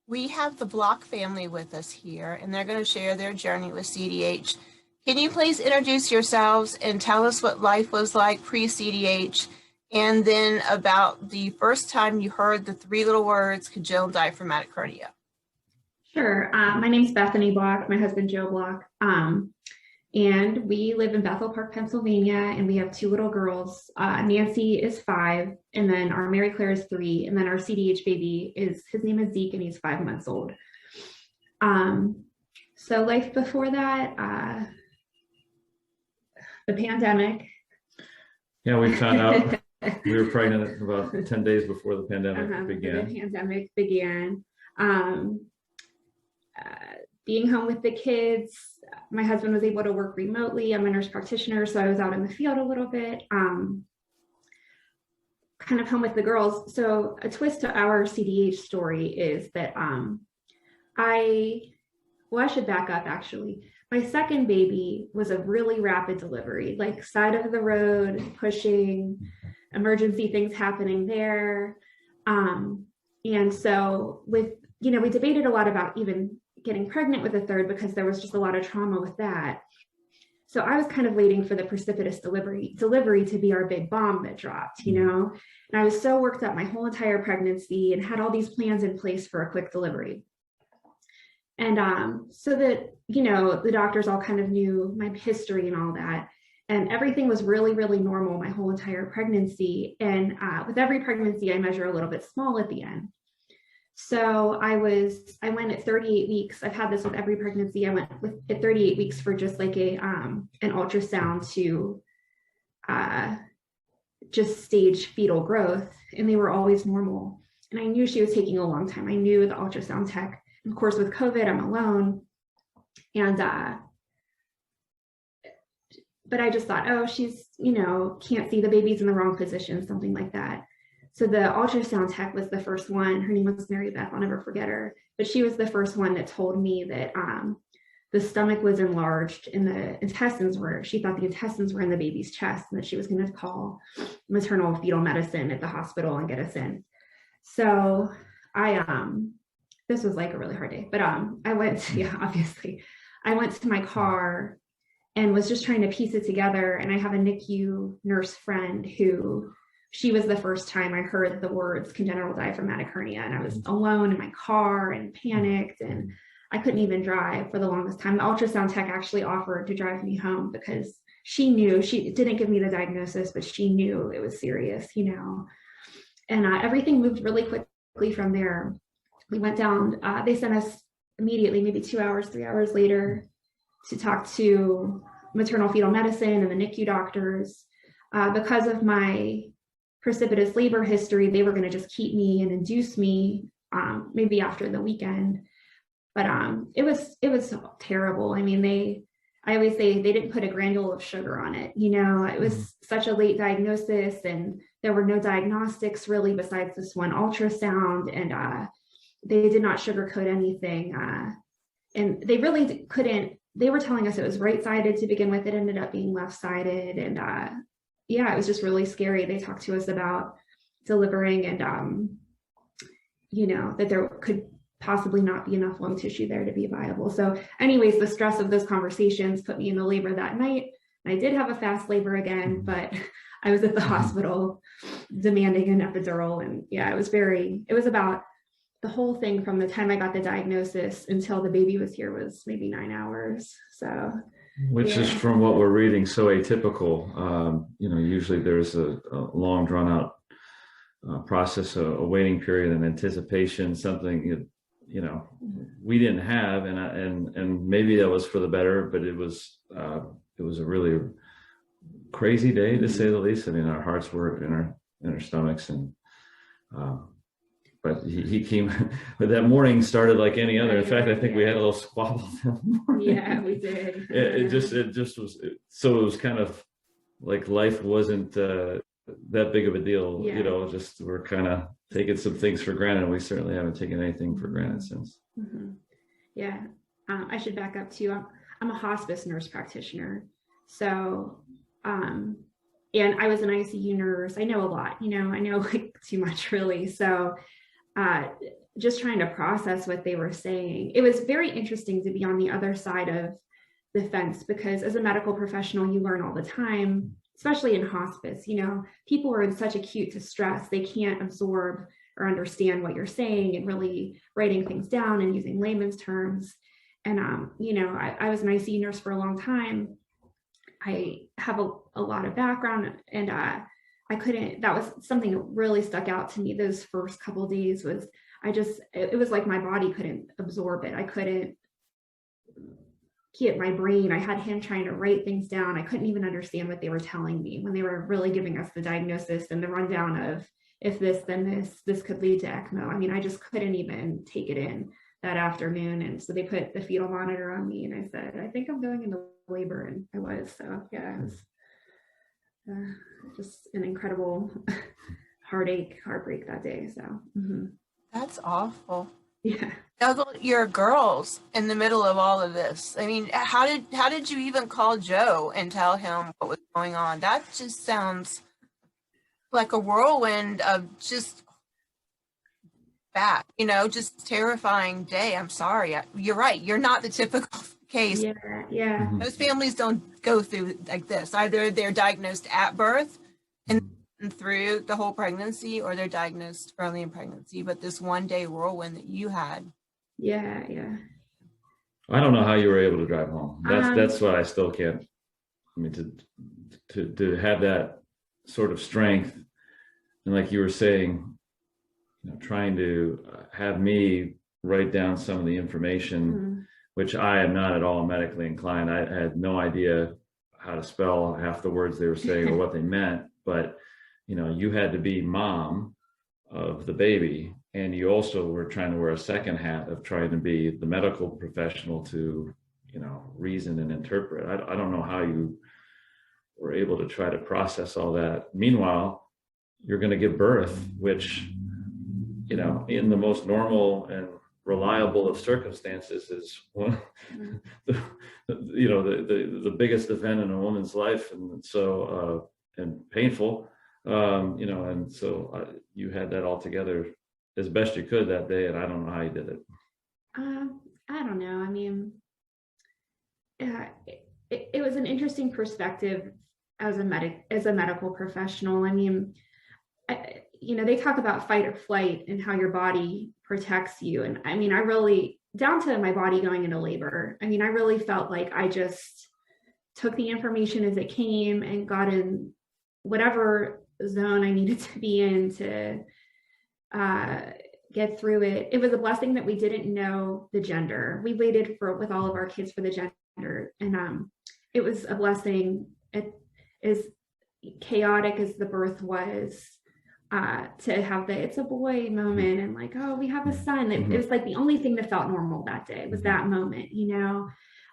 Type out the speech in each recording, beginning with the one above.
We have the Block family with us here, and they're going to share their journey with CDH. Can you please introduce yourselves and tell us what life was like pre-CDH, and then about the first time you heard the three little words, congenital diaphragmatic hernia? Sure. My name is Bethany Block, my husband Joe Block, and we live in Bethel Park, Pennsylvania, and we have two little girls. Nancy is 5, and then our Mary Claire is 3, and then our CDH baby his name is Zeke, and he's 5 months old. So life before that, the pandemic. Yeah, we found out we were pregnant about 10 days before the pandemic began. The pandemic began. Being home with the kids, my husband was able to work remotely. I'm a nurse practitioner, so I was out in the field a little bit, kind of home with the girls. So a twist to our CDH story is that I should back up actually. My second baby was a really rapid delivery, like side of the road, pushing, emergency things happening there. And so we debated a lot about even getting pregnant with a third because there was just a lot of trauma with that. So I was kind of waiting for the precipitous delivery to be our big bomb that dropped, and I was so worked up my whole entire pregnancy and had all these plans in place for a quick delivery. And so that, the doctors all kind of knew my history and all that. And everything was really, really normal my whole entire pregnancy. And with every pregnancy, I measure a little bit small at the end. So I went at 38 weeks. I've had this with every pregnancy. I went at 38 weeks for just like an ultrasound to just stage fetal growth, and they were always normal. And I knew she was taking a long time. I knew the ultrasound tech. And of course, with COVID, I'm alone. And but I just thought, oh, she's, can't see the baby's in the wrong position, something like that. So the ultrasound tech was the first one. Her name was Mary Beth. I'll never forget her. But she was the first one that told me that the stomach was enlarged and she thought the intestines were in the baby's chest, and that she was going to call maternal fetal medicine at the hospital and get us in. So this was like a really hard day, but I went to my car and was just trying to piece it together. And I have a NICU nurse friend she was the first time I heard the words congenital diaphragmatic hernia, and I was alone in my car and panicked, and I couldn't even drive for the longest time. The ultrasound tech actually offered to drive me home because she knew, she didn't give me the diagnosis, but she knew it was serious, and everything moved really quickly from there. We went down, they sent us immediately, maybe 2 hours, 3 hours later, to talk to maternal fetal medicine and the NICU doctors. Because of my precipitous labor history, they were going to just keep me and induce me maybe after the weekend. But it was terrible. I mean, I always say they didn't put a granule of sugar on it. It was such a late diagnosis, and there were no diagnostics really besides this one ultrasound, and they did not sugarcoat anything. And they really couldn't. They were telling us it was right-sided to begin with. It ended up being left-sided, and yeah, it was just really scary. They talked to us about delivering and, that there could possibly not be enough lung tissue there to be viable. So anyways, the stress of those conversations put me in the labor that night. I did have a fast labor again, but I was at the hospital demanding an epidural. And yeah, it was about the whole thing from the time I got the diagnosis until the baby was here was maybe 9 hours. So which is, from what we're reading, so atypical. Usually there's a long drawn out process, a waiting period and anticipation, something, we didn't have. And maybe that was for the better, but it was a really crazy day, to say the least. I mean, our hearts were in our stomachs, and but he came, but that morning started like any other. In fact, I think we had a little squabble that morning. Yeah, we did. It just was, so it was kind of like life wasn't that big of a deal, just we're kind of taking some things for granted. We certainly haven't taken anything for granted since. Mm-hmm. Yeah, I should back up too. I'm a hospice nurse practitioner. So, and I was an ICU nurse. I know a lot, I know like too much really. So just trying to process what they were saying. It was very interesting to be on the other side of the fence, because as a medical professional, you learn all the time, especially in hospice. You know, people are in such acute distress, they can't absorb or understand what you're saying, and really writing things down and using layman's terms. And, you know, I was an ICU nurse for a long time. I have a lot of background, and I couldn't, that was something that really stuck out to me those first couple of days. Was it was like my body couldn't absorb it. I couldn't get my brain. I had him trying to write things down. I couldn't even understand what they were telling me when they were really giving us the diagnosis and the rundown of, if this, then this could lead to ECMO. I mean, I just couldn't even take it in that afternoon. And so they put the fetal monitor on me, and I said, I think I'm going into labor. And I was. So yeah, it was just an incredible heartbreak that day. So That's awful. yeah. Your girls in the middle of all of this. I mean, how did you even call Joe and tell him what was going on? That just sounds like a whirlwind of just bad, you know, just terrifying day. I'm sorry. You're right. You're not the typical case. Yeah. Most families don't go through like this. Either they're diagnosed at birth and through the whole pregnancy, or they're diagnosed early in pregnancy. But this one day whirlwind that you had. Yeah. I don't know how you were able to drive home. That's what I still can't. I mean, to have that sort of strength, and like you were saying, you know, trying to have me write down some of the information, which I am not at all medically inclined. I had no idea how to spell half the words they were saying or what they meant, but you know, you had to be mom of the baby, and you also were trying to wear a second hat of trying to be the medical professional to, you know, reason and interpret. I don't know how you were able to try to process all that. Meanwhile, you're going to give birth, which, you know, in the most normal and reliable of circumstances is one, you know, the biggest event in a woman's life, and so and painful, you know, and so you had that all together as best you could that day, and I don't know how you did it. I don't know. I mean, it was an interesting perspective as a medical professional. I mean, you know, they talk about fight or flight and how your body protects you. And I mean, I really, down to my body going into labor, I mean, I really felt like I just took the information as it came and got in whatever zone I needed to be in to get through it. It was a blessing that we didn't know the gender. We waited with all of our kids for the gender, and it was a blessing. It is chaotic as the birth was, to have the "it's a boy" moment, and like, oh, we have a son. It was like the only thing that felt normal that day was that moment, you know.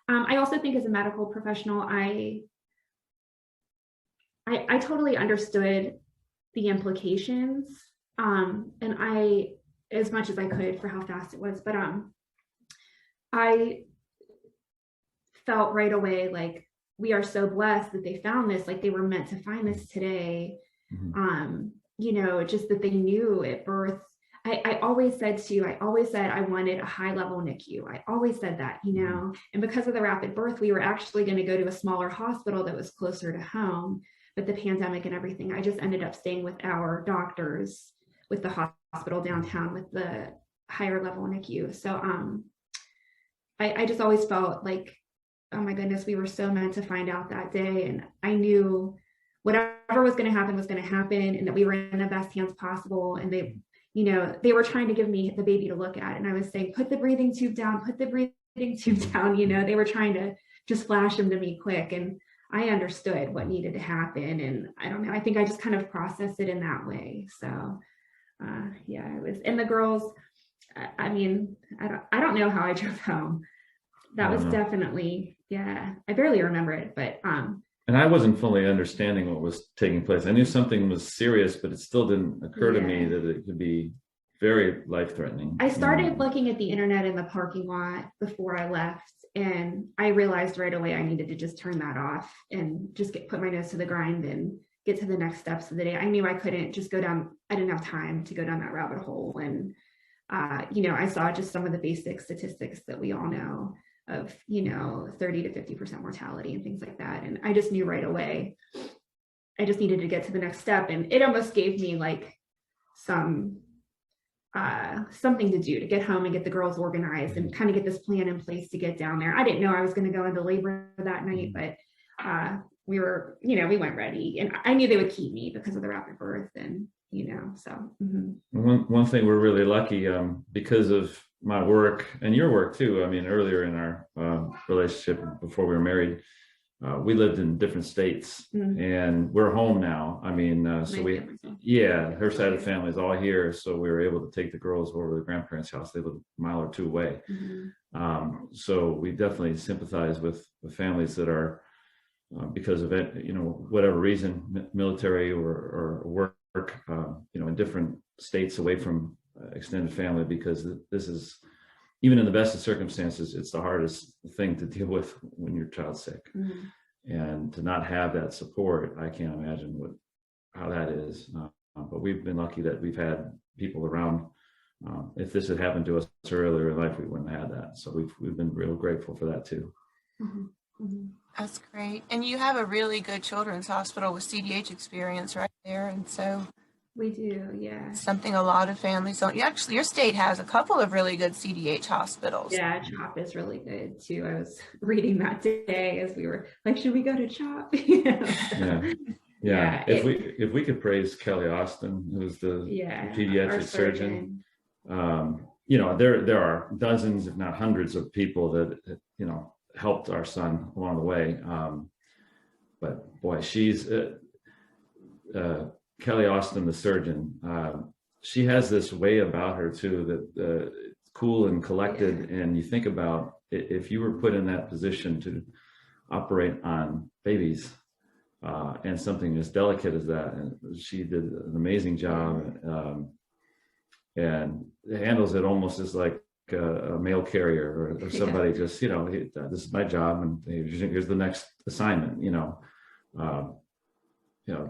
I also think as a medical professional, I totally understood the implications, and I, as much as I could for how fast it was, but I felt right away like we are so blessed that they found this, like they were meant to find this today. You know, just that they knew at birth. I always said I wanted a high level NICU. I always said that, you know, and because of the rapid birth, we were actually going to go to a smaller hospital that was closer to home. But the pandemic and everything, I just ended up staying with our doctors, with the hospital downtown, with the higher level NICU. So I just always felt like, oh my goodness, we were so meant to find out that day. And I knew whatever was going to happen, and that we were in the best hands possible. And they, you know, they were trying to give me the baby to look at. And I was saying, put the breathing tube down, you know, they were trying to just flash them to me quick. And I understood what needed to happen. And I don't know, I think I just kind of processed it in that way. So yeah, it was, and the girls, I mean, I don't know how I drove home. That was definitely, yeah, I barely remember it, but and I wasn't fully understanding what was taking place. I knew something was serious, but it still didn't occur to me that it could be very life-threatening. I started looking at the internet in the parking lot before I left, and I realized right away I needed to just turn that off and just put my nose to the grind and get to the next steps of the day. I knew I couldn't just go down. I didn't have time to go down that rabbit hole and I saw just some of the basic statistics that we all know of, 30 to 50% mortality and things like that. And I just knew right away, I just needed to get to the next step. And it almost gave me like something to do to get home and get the girls organized and kind of get this plan in place to get down there. I didn't know I was going to go into labor that night, but we were, we went ready, and I knew they would keep me because of the rapid birth, and so. One thing we're really lucky, because of my work and your work too. I mean, earlier in our relationship before we were married, we lived in different states, and we're home now. I mean, her side of the family is all here, so we were able to take the girls over to the grandparents' house. They live a mile or two away. So we definitely sympathize with the families that are, because of it, whatever reason, military or work, in different states away from extended family, because this is, even in the best of circumstances, it's the hardest thing to deal with when your child's sick. And to not have that support, I can't imagine how that is. But we've been lucky that we've had people around. If this had happened to us earlier in life, we wouldn't have had that. So we've been real grateful for that too. That's great. And you have a really good children's hospital with CDH experience right there. And so we do, yeah. Something a lot of families don't. Actually, your state has a couple of really good CDH hospitals. Yeah, CHOP is really good too. I was reading that today as we were like, should we go to CHOP? Yeah. If we could praise Kelly Austin, who's the pediatric surgeon. There are dozens, if not hundreds, of people that helped our son along the way. But boy, she's Kelly Austin, the surgeon. She has this way about her too, that cool and collected. And you think about if you were put in that position to operate on babies, and something as delicate as that, and she did an amazing job, and handles it almost as like a mail carrier or somebody just, this is my job, and here's the next assignment.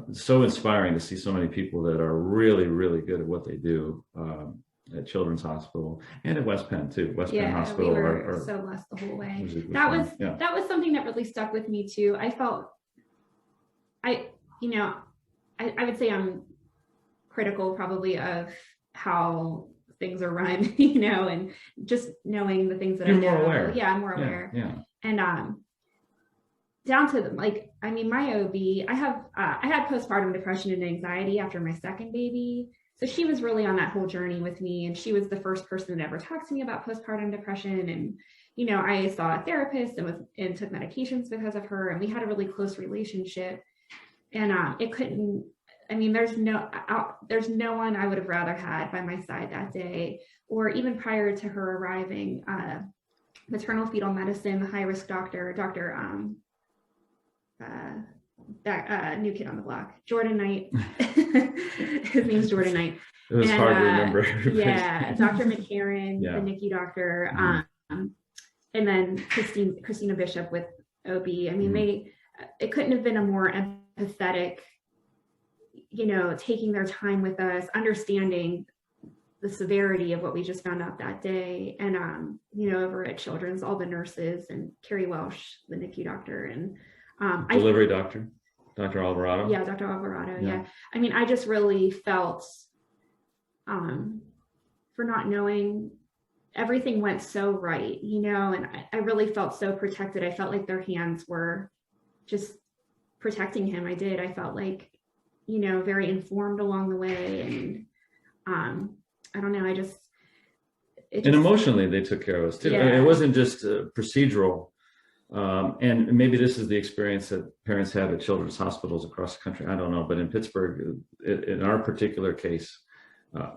It's so inspiring to see so many people that are really, really good at what they do, at Children's Hospital and at West Penn too. West Penn Hospital. We were so blessed the whole way. That was something that really stuck with me too. I felt, I would say I'm critical probably of how things are run, and just knowing the things that You're more aware. Yeah, I'm more aware. Yeah. And down to my OB, I had postpartum depression and anxiety after my second baby. So she was really on that whole journey with me, and she was the first person that ever talked to me about postpartum depression. And I saw a therapist and took medications because of her, and we had a really close relationship. And there's no one I would have rather had by my side that day, or even prior to her arriving. Maternal fetal medicine, the high risk doctor, that new kid on the block, Jordan Knight. His name's Jordan Knight. It was hard to remember. Dr. McCarran, the NICU doctor, and then Christina Bishop with OB. It couldn't have been a more empathetic, taking their time with us, understanding the severity of what we just found out that day. And, over at Children's, all the nurses, and Carrie Welsh, the NICU doctor, and delivery doctor, Dr. Alvarado. Yeah, Dr. Alvarado. Yeah. I just really felt, for not knowing, everything went so right, and I really felt so protected. I felt like their hands were just protecting him. I felt like, very informed along the way. And I don't know, and emotionally they took care of us too. Yeah. It wasn't just procedural. And maybe this is the experience that parents have at children's hospitals across the country. I don't know, but in Pittsburgh, in our particular case,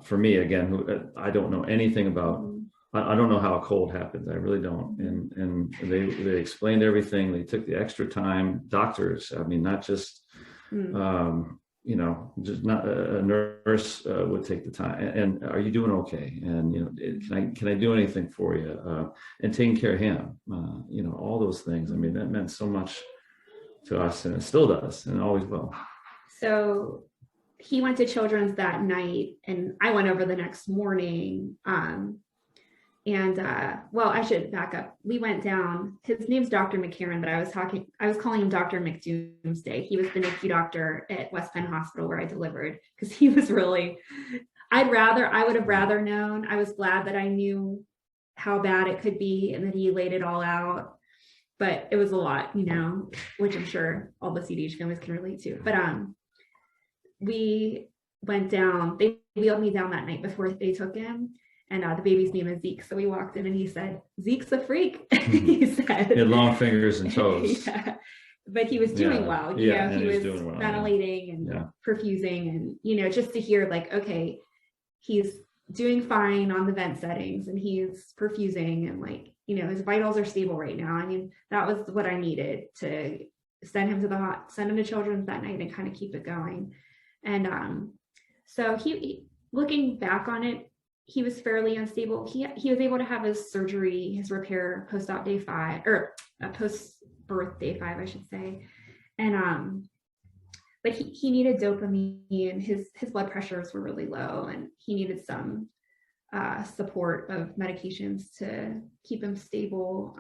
for me, again, I don't know anything about, I don't know how a cold happens. I really don't. And they explained everything. They took the extra time. Doctors, not just, just not a nurse would take the time. And are you doing okay? And can I do anything for you? And taking care of him. All those things. That meant so much to us, and it still does, and always will. So he went to Children's that night, and I went over the next morning. Well, I should back up. We went down. His name's Dr. McCarran, but I was calling him Dr. McDoomsday. He was the NICU doctor at West Penn Hospital where I delivered, because he was really, I would have rather known. I was glad that I knew how bad it could be and that he laid it all out. But it was a lot, you know, which I'm sure all the CDH families can relate to. But we went down, they wheeled me down that night before they took him. And the baby's name is Zeke. So we walked in and he said, "Zeke's a freak." He said. He had long fingers and toes. Yeah. But he was doing well. You know, he was doing well, ventilating and perfusing, and, you know, just to hear like, okay, he's doing fine on the vent settings and he's perfusing, and like, you know, his vitals are stable right now. I mean, that was what I needed to send him to Children's that night and kind of keep it going. And so he looking back on it, he was fairly unstable. He was able to have his surgery, his repair post-op day 5, or post-birth day 5, I should say. And but he needed dopamine. His blood pressures were really low, and he needed some support of medications to keep him stable.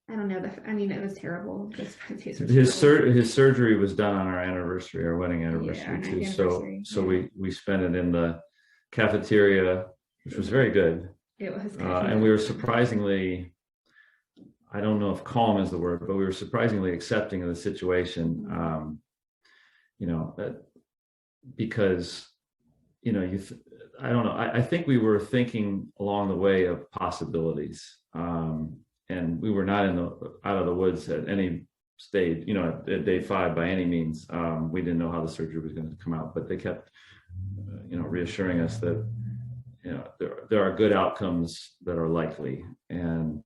I don't know. I mean, it was terrible. His surgery was done on our anniversary, our wedding anniversary too. So we spent it in the cafeteria, which was very good. It was good. And we were surprisingly, I don't know if calm is the word, but we were surprisingly accepting of the situation. You know, because, you know, I don't know. I think we were thinking along the way of possibilities. And we were not out of the woods at any stage, you know, at day 5 by any means. We didn't know how the surgery was going to come out, but they kept, you know, reassuring us that, you know, there are good outcomes that are likely. And,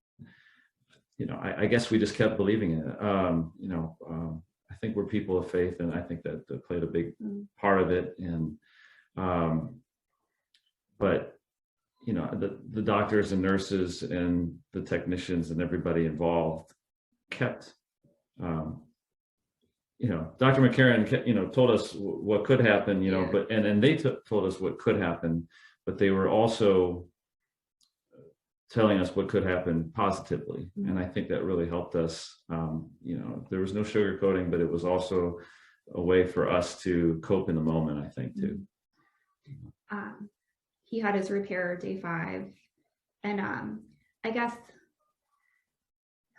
you know, I guess we just kept believing in it. You know, I think we're people of faith, and I think that played a big part of it. And, but, you know, the doctors and nurses and the technicians and everybody involved kept, you know, Dr. McCarran, you know, told us what could happen, you know, but, and they told us what could happen, but they were also telling us what could happen positively. And I think that really helped us. You know, there was no sugarcoating, but it was also a way for us to cope in the moment, I think, too. He had his repair day 5, and I guess,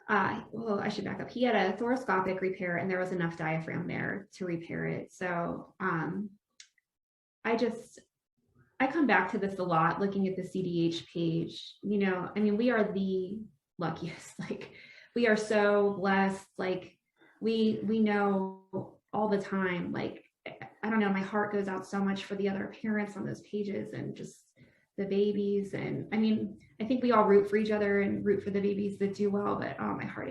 well, I should back up. He had a thoracoscopic repair, and there was enough diaphragm there to repair it. So I come back to this a lot, looking at the CDH page. You know, I mean, we are the luckiest. Like, we are so blessed. Like, we know all the time. Like, I don't know, my heart goes out so much for the other parents on those pages and just the babies. And I mean, I think we all root for each other and root for the babies that do well, but my heart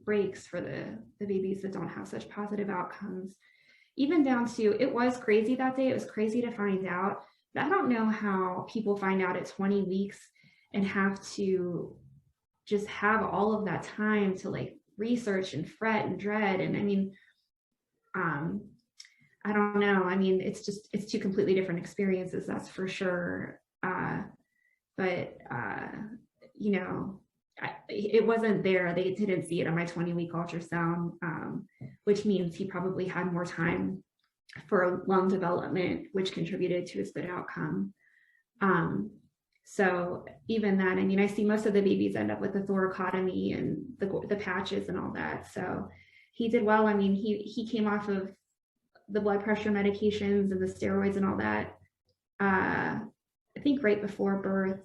breaks for the babies that don't have such positive outcomes. Even down to, it was crazy that day. It was crazy to find out. But I don't know how people find out at 20 weeks and have to just have all of that time to like research and fret and dread. And I mean, I don't know. I mean, it's two completely different experiences, that's for sure. But you know, it wasn't there. They didn't see it on my 20-week ultrasound, which means he probably had more time for lung development, which contributed to his good outcome. So even that, I mean, I see most of the babies end up with the thoracotomy and the patches and all that. So he did well. I mean, he came off of the blood pressure medications and the steroids and all that, I think right before birth,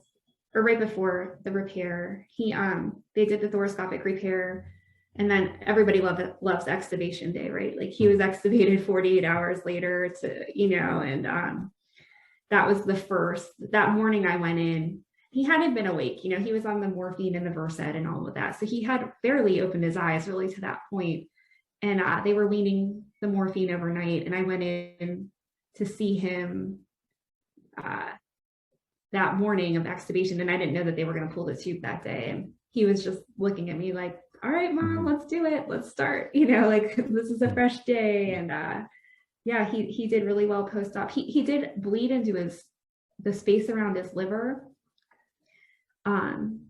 or right before the repair. They did the thoracoscopic repair, and then everybody loves extubation day, right? Like, he was extubated 48 hours later to, you know, and that was that morning I went in, he hadn't been awake, you know, he was on the morphine and the Versed and all of that. So he had barely opened his eyes really to that point. And they were weaning the morphine overnight, and I went in to see him that morning of extubation, and I didn't know that they were going to pull the tube that day. And he was just looking at me like, all right, Mom, let's do it. Let's start. You know, like this is a fresh day. And yeah, he did really well post-op. He did bleed into the space around his liver. And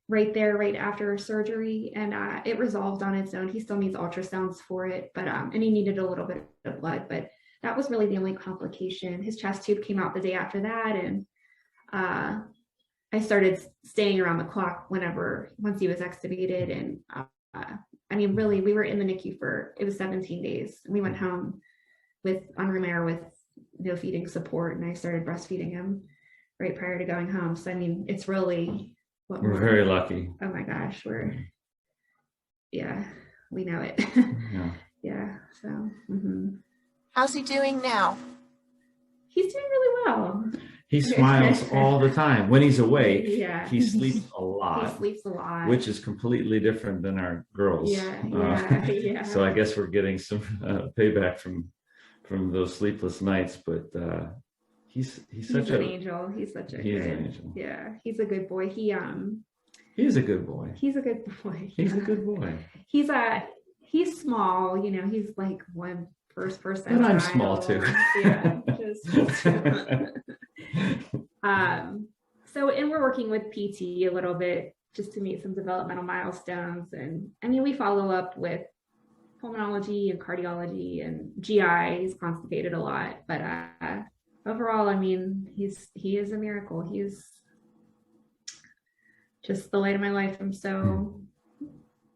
right there, right after surgery, and it resolved on its own. He still needs ultrasounds for it, but and he needed a little bit of blood, but that was really the only complication. His chest tube came out the day after that, and I started staying around the clock once he was extubated. And I mean, really, we were in the NICU it was 17 days. We went home on room air with no feeding support, and I started breastfeeding him right prior to going home. So I mean, it's really we're very lucky. Oh my gosh, we know it. Yeah. Yeah. So How's he doing now? he's doing really well. He smiles all the time. When he's awake, Yeah. he sleeps a lot. He sleeps a lot. Which is completely different than our girls. Yeah. So I guess we're getting some payback from those sleepless nights, but he's such an angel. He's an angel. Yeah, he's a good boy. He's a good boy. He's a good boy. He's small, you know, he's like one first person. But I'm small too. Yeah. So, and we're working with PT a little bit just to meet some developmental milestones. And I mean, we follow up with pulmonology and cardiology and GI. He's constipated a lot, but overall, I mean, he is a miracle. He's just the light of my life. I'm so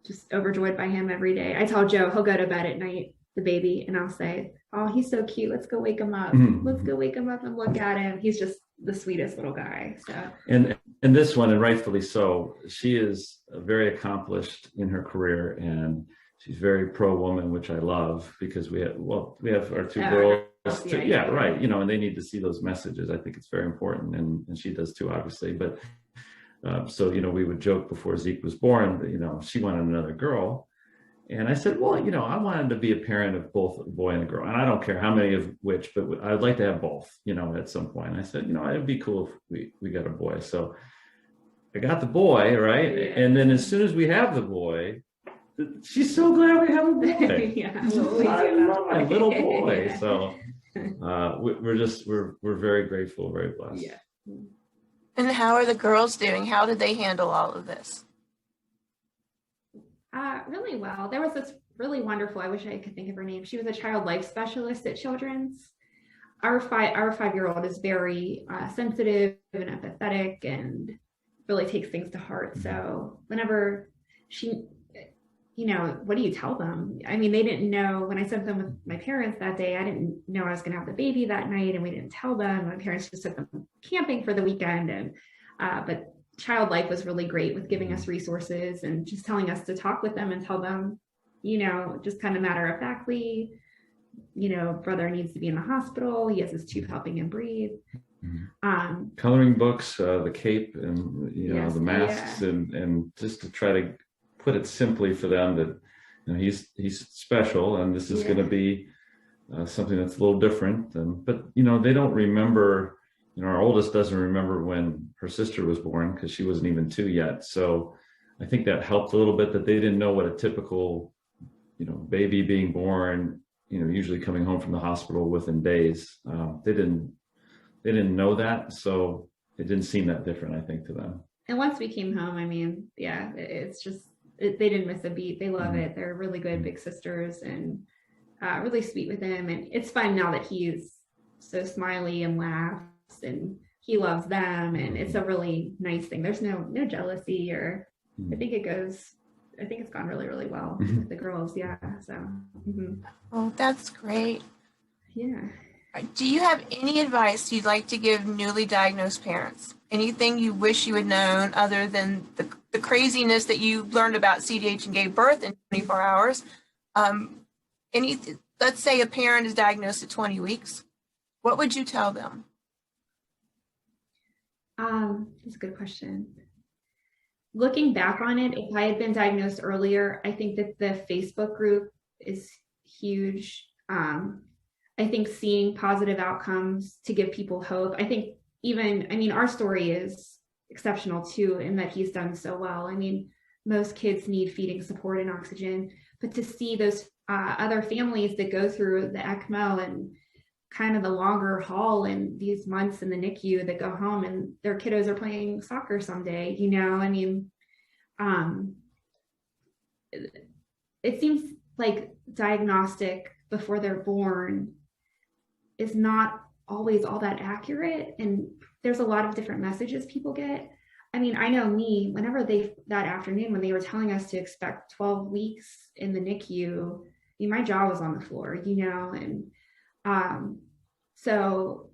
just overjoyed by him every day. I tell Joe, he'll go to bed at night, the baby, and I'll say, oh, he's so cute. Let's go wake him up. Let's go wake him up and look at him. He's just the sweetest little guy. So and this one, and rightfully so, she is very accomplished in her career, and she's very pro-woman, which I love, because we have our two girls. Right. You know, and they need to see those messages. I think it's very important, and she does too, obviously. But so, you know, we would joke before Zeke was born that, you know, she wanted another girl. And I said, well, you know, I wanted to be a parent of both a boy and a girl. And I don't care how many of which, but I'd like to have both, you know, at some point. And I said, you know, it'd be cool if we got a boy. So I got the boy, right? Yeah. And then as soon as we have the boy, she's so glad we have a boy. I love my little boy. Yeah. So we're very grateful, very blessed. Yeah. And how are the girls doing? How did they handle all of this? Really well. There was this really wonderful, I wish I could think of her name. She was a child life specialist at Children's. Our 5-year-old is very sensitive and empathetic and really takes things to heart. So whenever she, you know, what do you tell them? I mean, they didn't know when I sent them with my parents that day. I didn't know I was going to have the baby that night, and we didn't tell them. My parents just took them camping for the weekend, and but Child Life was really great with giving us resources and just telling us to talk with them and tell them, you know, just kind of matter of factly, you know, brother needs to be in the hospital. He has his tube helping him breathe. Coloring books, the cape, and you know, the masks, and just to try to put it simply for them that, you know, he's special, and this is going to be something that's a little different. But you know, they don't remember. You know, our oldest doesn't remember when her sister was born because she wasn't even 2 yet. So I think that helped a little bit, that they didn't know what a typical, you know, baby being born, you know, usually coming home from the hospital within days. They didn't know that. So it didn't seem that different, I think, to them. And once we came home, I mean, yeah, it's just, they didn't miss a beat. They love it. They're really good big sisters, and really sweet with him. And it's fun now that he's so smiley and laughs, and he loves them, and it's a really nice thing. There's no jealousy, or I think it's gone really, really well with the girls. Yeah. So. Oh, that's great. Yeah. Do you have any advice you'd like to give newly diagnosed parents? Anything you wish you had known other than the craziness that you learned about CDH and gave birth in 24 hours? Let's say a parent is diagnosed at 20 weeks. What would you tell them? That's a good question. Looking back on it, if I had been diagnosed earlier, I think that the Facebook group is huge. I think seeing positive outcomes to give people hope. I think our story is exceptional too, in that he's done so well. I mean, most kids need feeding support and oxygen, but to see those other families that go through the ECMO and kind of the longer haul in these months in the NICU that go home and their kiddos are playing soccer someday, you know, I mean, it seems like diagnostic before they're born is not always all that accurate. And there's a lot of different messages people get. I mean, I know me, whenever that afternoon, when they were telling us to expect 12 weeks in the NICU, I mean, my jaw was on the floor, you know, and so,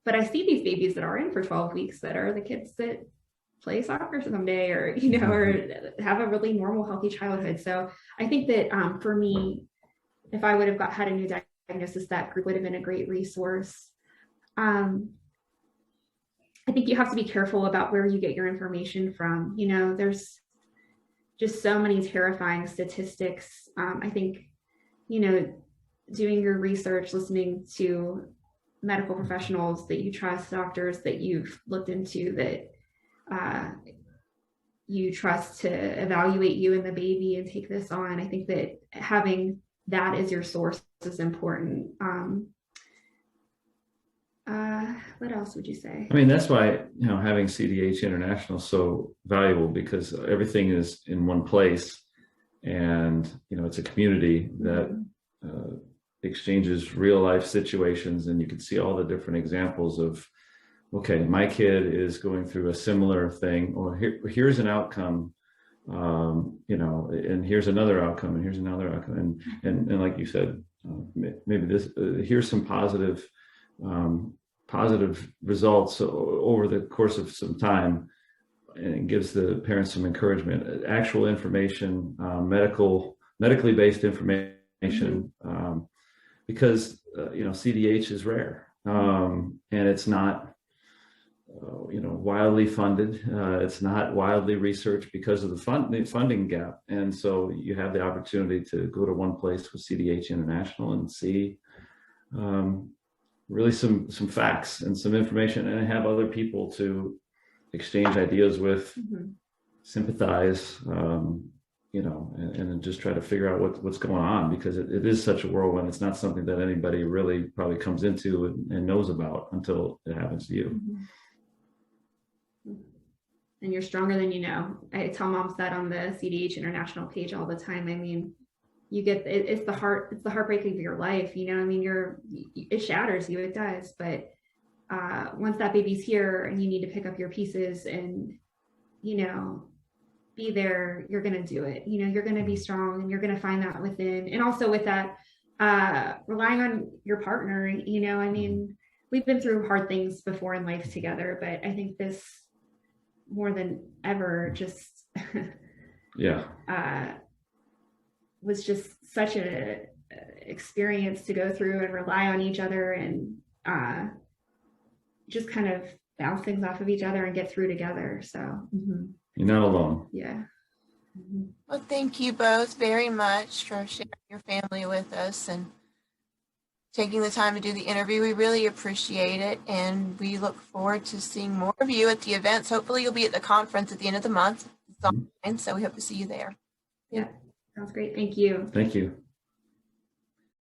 but I see these babies that are in for 12 weeks that are the kids that play soccer someday, or, you know, or have a really normal, healthy childhood. So I think that for me, if I would have had a new diagnosis, that group would have been a great resource. I think you have to be careful about where you get your information from. You know, there's just so many terrifying statistics. I think, you know, doing your research, listening to medical professionals that you trust, doctors that you've looked into, that you trust to evaluate you and the baby and take this on. I think that having that as your source is important. What else would you say? I mean, that's why, you know, having CDH International is so valuable, because everything is in one place, and, you know, it's a community that exchanges real life situations, and you can see all the different examples of, okay, my kid is going through a similar thing, or here's an outcome, you know, and here's another outcome, and here's another outcome, and like you said, maybe this here's some positive results over the course of some time, and it gives the parents some encouragement, actual information, medically based information, because you know, CDH is rare, and it's not you know, wildly funded. It's not wildly researched because of the funding gap, and so you have the opportunity to go to one place with CDH International and see really some facts and some information, and have other people to exchange ideas with, sympathize, you know, and just try to figure out what's going on, because it is such a whirlwind. It's not something that anybody really probably comes into and knows about until it happens to you. And you're stronger than you know. I tell moms that on the CDH International page all the time. I mean, you get it's the heartbreak of your life, you know. I mean, it shatters you, it does, but once that baby's here and you need to pick up your pieces and, you know, be there, you're going to do it. You know, you're going to be strong, and you're going to find that within. And also with that, relying on your partner, you know, I mean, we've been through hard things before in life together, but I think this more than ever just was just such a experience to go through and rely on each other, and just kind of bounce things off of each other and get through together. So you're not alone. Yeah. Well, thank you both very much for sharing your family with us and taking the time to do the interview. We really appreciate it, and we look forward to seeing more of you at the events. Hopefully you'll be at the conference at the end of the month. It's online, so we hope to see you there. Yeah, sounds great. Thank you. Thank you.